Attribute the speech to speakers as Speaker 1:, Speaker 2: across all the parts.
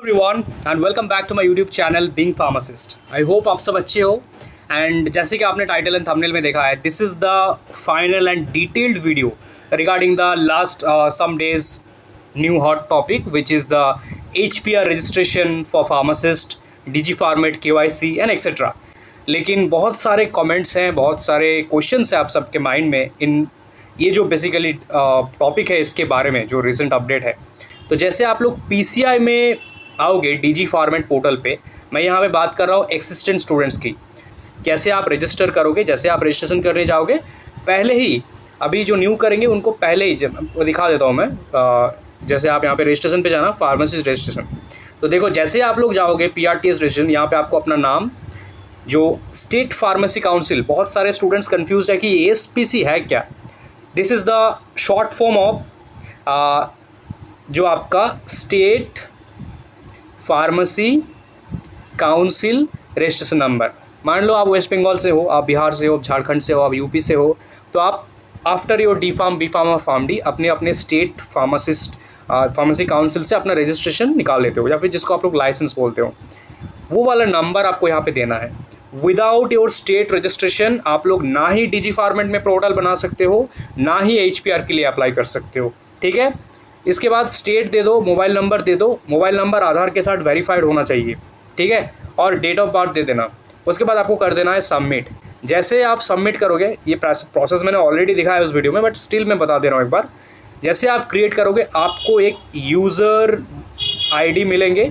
Speaker 1: Everyone and welcome back to my YouTube channel being pharmacist. I hope आप सब अच्छे हो। एंड जैसे कि आपने टाइटल एंड थंबनेल में देखा है, this is the final and detailed video regarding the last some days new hot topic which is the HPR registration for pharmacist, DG format, KYC and etcetera. लेकिन बहुत सारे comments हैं, बहुत सारे questions हैं आप सबके माइंड में इन ये जो बेसिकली टॉपिक है इसके बारे में जो रिसेंट अपडेट है। तो जैसे आप लोग PCI में आओगे DG फॉर्मेट पोर्टल पे, मैं यहाँ पे बात कर रहा हूँ एक्सिस्टेंट स्टूडेंट्स की, कैसे आप रजिस्टर करोगे। जैसे आप रजिस्ट्रेशन करने जाओगे पहले ही, अभी जो न्यू करेंगे उनको पहले ही दिखा देता हूँ मैं। जैसे आप यहाँ पे रजिस्ट्रेशन पे जाना, फार्मासिस्ट रजिस्ट्रेशन। तो देखो जैसे आप लोग जाओगे PRTS रजिस्ट्रेशन, यहाँ पे आपको अपना नाम, जो स्टेट फार्मेसी काउंसिल, बहुत सारे स्टूडेंट्स कन्फ्यूज है कि SPC है क्या। This is the short form of जो आपका state pharmacy council registration number. मान लो आप वेस्ट बंगाल से हो, आप बिहार से हो, झारखंड से हो, आप यूपी से हो, तो आप after your D Pharm, B Pharm और Pharm D अपने अपने स्टेट फार्मेसी काउंसिल से अपना रजिस्ट्रेशन निकाल लेते हो, या फिर जिसको आप लोग लाइसेंस बोलते हो, वो वाला नंबर आपको यहाँ पे देना है। विदाउट योर स्टेट रजिस्ट्रेशन आप लोग ना ही DG फॉर्मेट में पोर्टल बना सकते हो, ना ही HPR के लिए अप्लाई कर सकते हो। ठीक है, इसके बाद स्टेट दे दो, मोबाइल नंबर दे दो, मोबाइल नंबर आधार के साथ वेरीफाइड होना चाहिए। ठीक है, और डेट ऑफ बर्थ दे देना। उसके बाद आपको कर देना है सबमिट। जैसे आप सबमिट करोगे, ये प्रोसेस मैंने ऑलरेडी दिखाया है उस वीडियो में, बट स्टिल मैं बता दे रहा हूँ एक बार। जैसे आप क्रिएट करोगे आपको एक यूज़र ID मिलेंगे,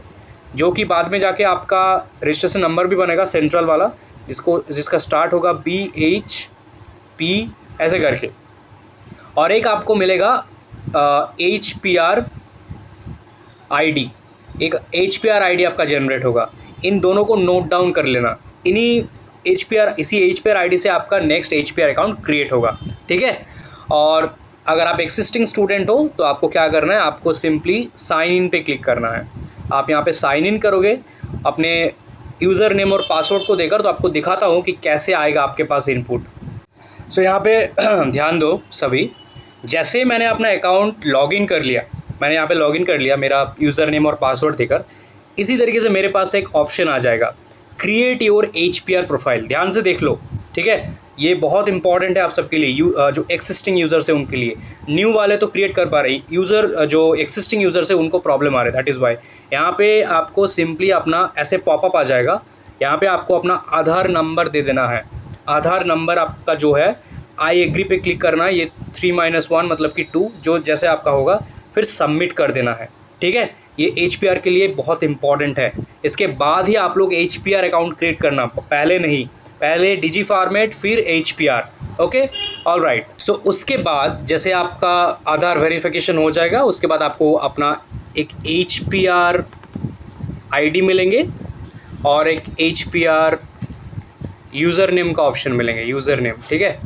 Speaker 1: जो कि बाद में जाके आपका रजिस्ट्रेशन नंबर भी बनेगा, सेंट्रल वाला, जिसका स्टार्ट होगा BHP ऐसे करके। और एक आपको मिलेगा HPR ID, एक HPR ID आपका जनरेट होगा। इन दोनों को नोट डाउन कर लेना। इसी HPR ID से आपका नेक्स्ट HPR अकाउंट क्रिएट होगा। ठीक है, और अगर आप एक्सिस्टिंग स्टूडेंट हो तो आपको क्या करना है, आपको सिंपली साइन इन पे क्लिक करना है। आप यहाँ पे साइन इन करोगे अपने यूज़र नेम और पासवर्ड को देकर, तो आपको दिखाता हूँ कि कैसे आएगा आपके पास इनपुट। सो यहाँ पे ध्यान दो सभी। जैसे मैंने अपना अकाउंट लॉगिन कर लिया, मैंने यहाँ पे लॉगिन कर लिया मेरा यूज़र नेम और पासवर्ड देकर, इसी तरीके से मेरे पास एक ऑप्शन आ जाएगा, क्रिएट योर HPR प्रोफाइल। ध्यान से देख लो, ठीक है, ये बहुत इंपॉर्टेंट है आप सबके लिए, जो एक्सिस्टिंग यूज़र्स है उनके लिए। न्यू वाले तो क्रिएट कर पा रही, यूज़र जो एक्सिस्टिंग यूज़र्स है उनको प्रॉब्लम आ रही है, दैट इज़ वाई। यहाँ पे आपको सिंपली अपना ऐसे पॉपअप आ जाएगा, यहाँ पे आपको अपना आधार नंबर दे देना है। आधार नंबर आपका जो है, आई एग्री पे क्लिक करना है, ये 3-1 मतलब कि 2 जो जैसे आपका होगा, फिर सबमिट कर देना है। ठीक है, ये HPR के लिए बहुत इंपॉर्टेंट है। इसके बाद ही आप लोग HPR अकाउंट क्रिएट करना, पहले नहीं, पहले DG फॉर्मेट फिर HPR। Okay, all right. So उसके बाद जैसे आपका आधार वेरिफिकेशन हो जाएगा, उसके बाद आपको अपना एक HPR ID मिलेंगे और एक HPR यूज़र नेम का ऑप्शन मिलेंगे, यूज़र नेम। ठीक है,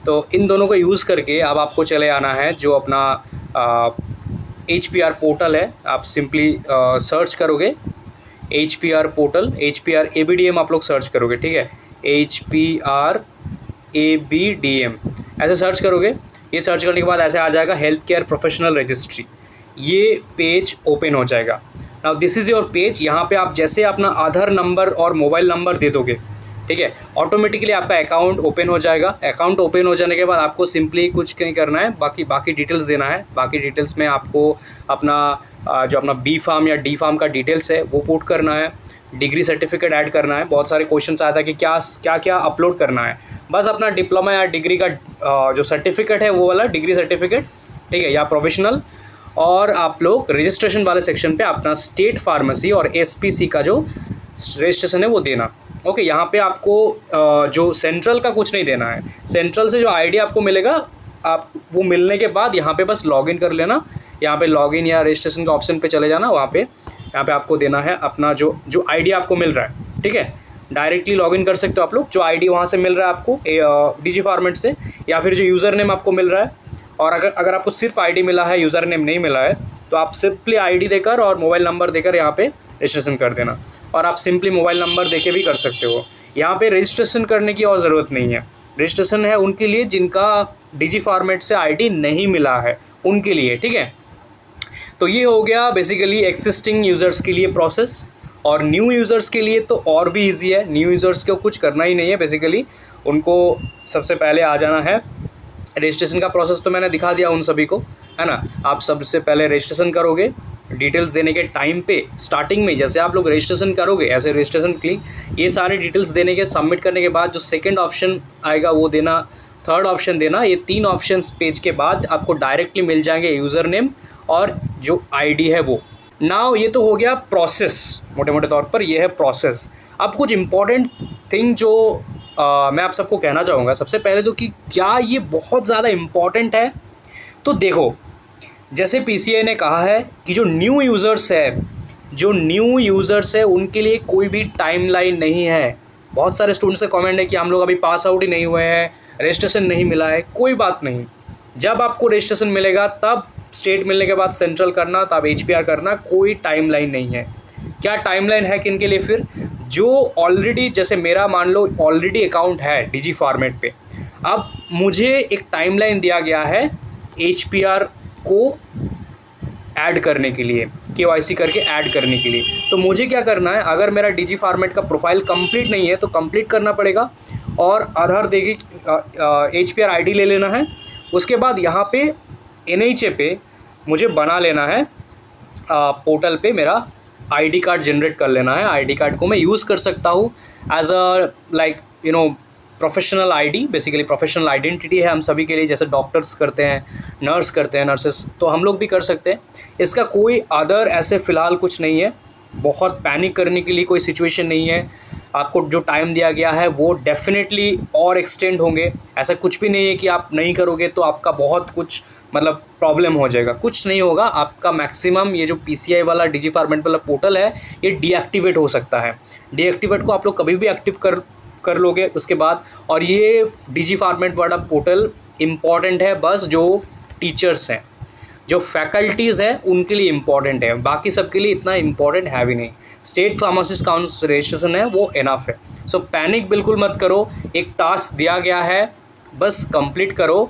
Speaker 1: तो इन दोनों को यूज़ करके अब आपको चले आना है जो अपना HPR पोर्टल है। आप सिंपली सर्च करोगे HPR पोर्टल, HPR ABDM आप लोग सर्च करोगे। ठीक है, HPR ABDM ऐसे सर्च करोगे। ये सर्च करने के बाद ऐसे आ जाएगा हेल्थ केयर प्रोफेशनल रजिस्ट्री, ये पेज ओपन हो जाएगा। Now this is your page. यहाँ पे आप जैसे अपना आधार नंबर और मोबाइल नंबर दे दोगे, ठीक है, ऑटोमेटिकली आपका अकाउंट ओपन हो जाएगा। अकाउंट ओपन हो जाने के बाद आपको सिंपली कुछ नहीं करना है, बाकी डिटेल्स देना है। बाकी डिटेल्स में आपको अपना जो अपना B Pharm या D Pharm का डिटेल्स है वो पुट करना है, डिग्री सर्टिफिकेट ऐड करना है। बहुत सारे क्वेश्चन आया था कि क्या अपलोड करना है। बस अपना डिप्लोमा या डिग्री का जो सर्टिफिकेट है वो वाला डिग्री सर्टिफिकेट, ठीक है, या प्रोफेशनल। और आप लोग रजिस्ट्रेशन वाले सेक्शन पे अपना स्टेट फार्मेसी और SPC का जो रजिस्ट्रेशन है वो देना। ओके, यहाँ पे आपको जो सेंट्रल का कुछ नहीं देना है। सेंट्रल से जो ID आपको मिलेगा, आप वो मिलने के बाद यहाँ पे बस लॉगिन कर लेना। यहाँ पे लॉगिन या रजिस्ट्रेशन का ऑप्शन पे चले जाना, वहाँ पे यहाँ पे आपको देना है अपना जो ID आपको मिल रहा है। ठीक है, डायरेक्टली लॉगिन कर सकते हो आप लोग, जो ID वहाँ से मिल रहा है आपको DG फॉर्मेट से, या फिर जो यूज़र नेम आपको मिल रहा है। और अगर आपको सिर्फ ID मिला है, यूज़र नेम नहीं मिला है, तो आप सिंपली ID देकर और मोबाइल नंबर देकर यहाँ पे रजिस्ट्रेशन कर देना। और आप सिंपली मोबाइल नंबर देके भी कर सकते हो। यहाँ पे रजिस्ट्रेशन करने की और ज़रूरत नहीं है। रजिस्ट्रेशन है उनके लिए जिनका DG फॉर्मेट से ID नहीं मिला है, उनके लिए। ठीक है, तो ये हो गया बेसिकली एक्सिस्टिंग यूज़र्स के लिए प्रोसेस, और न्यू यूज़र्स के लिए तो और भी इजी है। न्यू यूज़र्स को कुछ करना ही नहीं है, बेसिकली उनको सबसे पहले आ जाना है। रजिस्ट्रेशन का प्रोसेस तो मैंने दिखा दिया उन सभी को, है ना। आप सबसे पहले रजिस्ट्रेशन करोगे, डिटेल्स देने के टाइम पे स्टार्टिंग में जैसे आप लोग रजिस्ट्रेशन करोगे ऐसे रजिस्ट्रेशन क्लिक, ये सारे डिटेल्स देने के सबमिट करने के बाद जो सेकंड ऑप्शन आएगा वो देना, थर्ड ऑप्शन देना। ये 3 ऑप्शंस पेज के बाद आपको डायरेक्टली मिल जाएंगे यूज़र नेम और जो आईडी है वो। नाउ ये तो हो गया प्रोसेस, मोटे मोटे तौर पर ये है प्रोसेस। अब कुछ इम्पॉर्टेंट थिंग जो मैं आप सबको कहना चाहूँगा, सबसे पहले तो कि क्या ये बहुत ज़्यादा इम्पॉर्टेंट है। तो देखो, जैसे पीसीआई ने कहा है कि जो न्यू यूज़र्स है उनके लिए कोई भी टाइमलाइन नहीं है। बहुत सारे स्टूडेंट्स का कमेंट है कि हम लोग अभी पास आउट ही नहीं हुए हैं, रजिस्ट्रेशन नहीं मिला है। कोई बात नहीं, जब आपको रजिस्ट्रेशन मिलेगा तब स्टेट मिलने के बाद सेंट्रल करना, तब HPR करना, कोई टाइमलाइन नहीं है। क्या टाइमलाइन है किन के लिए फिर? जो ऑलरेडी, जैसे मेरा मान लो ऑलरेडी अकाउंट है डिजी फॉर्मेट पे, अब मुझे एक टाइमलाइन दिया गया है HPR को ऐड करने के लिए, KYC करके ऐड करने के लिए। तो मुझे क्या करना है, अगर मेरा डिजी फॉर्मेट का प्रोफाइल कंप्लीट नहीं है तो कंप्लीट करना पड़ेगा, और आधार देगी HPR ID ले लेना है। उसके बाद यहाँ पे NHA पे मुझे बना लेना है, पोर्टल पे मेरा ID कार्ड जनरेट कर लेना है। ID कार्ड को मैं यूज़ कर सकता हूँ as a like professional ID, basically professional identity है हम सभी के लिए। जैसे डॉक्टर्स करते हैं, नर्स करते हैं, नर्सेस, तो हम लोग भी कर सकते हैं। इसका कोई अदर ऐसे फ़िलहाल कुछ नहीं है, बहुत पैनिक करने के लिए कोई सिचुएशन नहीं है। आपको जो टाइम दिया गया है वो डेफिनेटली और एक्सटेंड होंगे। ऐसा कुछ भी नहीं है कि आप नहीं करोगे तो आपका बहुत कुछ मतलब प्रॉब्लम हो जाएगा, कुछ नहीं होगा। आपका मैक्सिमम ये जो PCI वाला डिजी फॉर्मेट वाला पोर्टल है ये डीएक्टिवेट हो सकता है। डीएक्टिवेट को आप लोग कभी भी एक्टिव कर लोगे उसके बाद। और ये डिजी फॉर्मेट वाला पोर्टल इम्पॉर्टेंट है बस जो टीचर्स हैं, जो फैकल्टीज़ हैं उनके लिए इम्पॉर्टेंट है, बाकी सबके लिए इतना इम्पॉर्टेंट है भी नहीं। स्टेट फार्मासिस्ट काउंसिल रजिस्ट्रेशन है वो इनफ है। सो पैनिक बिल्कुल मत करो, एक टास्क दिया गया है बस कंप्लीट करो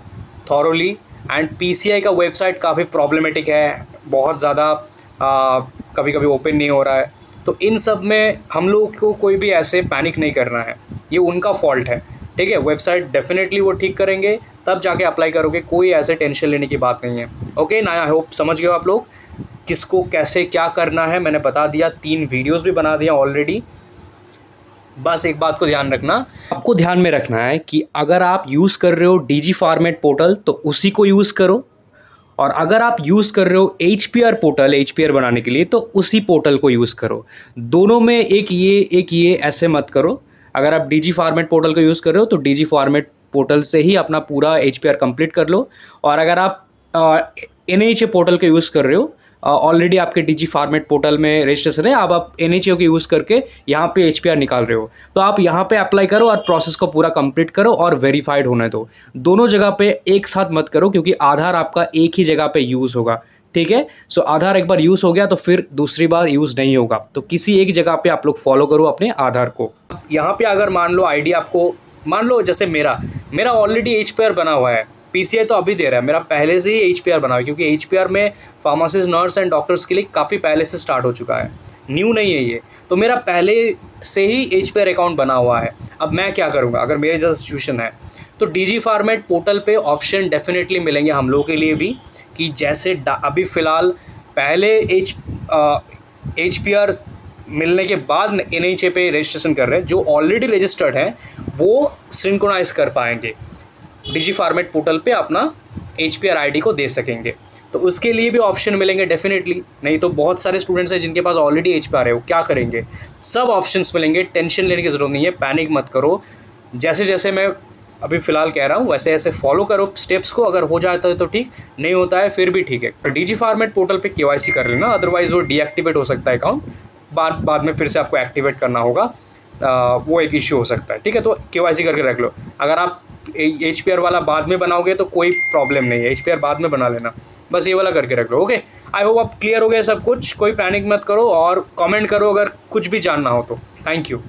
Speaker 1: थॉरोली। एंड PCI का वेबसाइट काफ़ी प्रॉब्लमेटिक है, बहुत ज़्यादा कभी कभी ओपन नहीं हो रहा है। तो इन सब में हम लोग को कोई भी ऐसे पैनिक नहीं करना है, ये उनका फॉल्ट है, ठीक है। वेबसाइट डेफिनेटली वो ठीक करेंगे तब जाके अप्लाई करोगे, कोई ऐसे टेंशन लेने की बात नहीं है। ओके ना, आई होप समझ गए आप लोग किसको कैसे क्या करना है। मैंने बता दिया, 3 वीडियोस भी बना दिया ऑलरेडी। बस एक बात को ध्यान रखना, आपको ध्यान में रखना है कि अगर आप यूज़ कर रहे हो डिजी फॉर्मेट पोर्टल तो उसी को यूज़ करो, और अगर आप यूज़ कर रहे हो HPR पोर्टल HPR बनाने के लिए तो उसी पोर्टल को यूज़ करो। दोनों में एक ये ऐसे मत करो। अगर आप डिजी फॉर्मेट पोर्टल को यूज़ कर रहे हो तो डिजी फॉर्मेट पोर्टल से ही अपना पूरा HPR कंप्लीट कर लो। और अगर आप NHA पोर्टल को यूज़ कर रहे हो, ऑलरेडी आपके डिजी फॉर्मेट पोर्टल में रजिस्ट्रेशन है, अब आप NHA को यूज़ करके यहाँ पे HPR निकाल रहे हो, तो आप यहाँ पे अप्लाई करो और प्रोसेस को पूरा कंप्लीट करो और वेरीफाइड होने दो। दोनों जगह पे एक साथ मत करो, क्योंकि आधार आपका एक ही जगह पे यूज़ होगा, ठीक है। सो आधार एक बार यूज़ हो गया तो फिर दूसरी बार यूज़ नहीं होगा, तो किसी एक जगह पे आप लोग फॉलो करो अपने आधार को। यहाँ पे अगर मान लो ID आपको, मान लो जैसे मेरा ऑलरेडी HPR बना हुआ है, PCI तो अभी दे रहा है, मेरा पहले से ही HPR बना हुआ है, क्योंकि HPR में फार्मासिस्ट, नर्स एंड डॉक्टर्स के लिए काफ़ी पहले से स्टार्ट हो चुका है, न्यू नहीं है ये। तो मेरा पहले से ही HPR अकाउंट बना हुआ है। अब मैं क्या करूँगा, अगर मेरे जैसा सिचुएशन है तो डिजी फॉर्मेट पोर्टल पे ऑप्शन डेफिनेटली मिलेंगे हम लोगों के लिए भी, कि जैसे अभी फ़िलहाल पहले HPR मिलने के बाद NHA पे रजिस्ट्रेशन कर रहे हैं, जो ऑलरेडी रजिस्टर्ड हैं वो सिंक्रोनाइज़ कर पाएंगे, डिजी फॉर्मेट पोर्टल पे अपना HPR ID को दे सकेंगे। तो उसके लिए भी ऑप्शन मिलेंगे डेफिनेटली। नहीं तो बहुत सारे स्टूडेंट्स हैं जिनके पास ऑलरेडी HPR है, वो क्या करेंगे? सब ऑप्शंस मिलेंगे, टेंशन लेने की ज़रूरत नहीं है, पैनिक मत करो। जैसे जैसे मैं अभी फ़िलहाल कह रहा हूँ वैसे ऐसे फॉलो करो स्टेप्स को। अगर हो जाता है तो ठीक, नहीं होता है फिर भी ठीक है। तो डिजी फॉर्मेट पोर्टल पे KYC कर लेना, अदरवाइज़ वो डीएक्टिवेट हो सकता है अकाउंट, बाद में फिर से आपको एक्टिवेट करना होगा, वो एक इश्यू हो सकता है, ठीक है। तो KYC करके रख लो। अगर आप HPR वाला बाद में बनाओगे तो कोई प्रॉब्लम नहीं है, HPR बाद में बना लेना, बस ये वाला करके रख लो। ओके, आई होप आप क्लियर हो गया सब कुछ, कोई पैनिक मत करो और कमेंट करो अगर कुछ भी जानना हो तो। Thank you.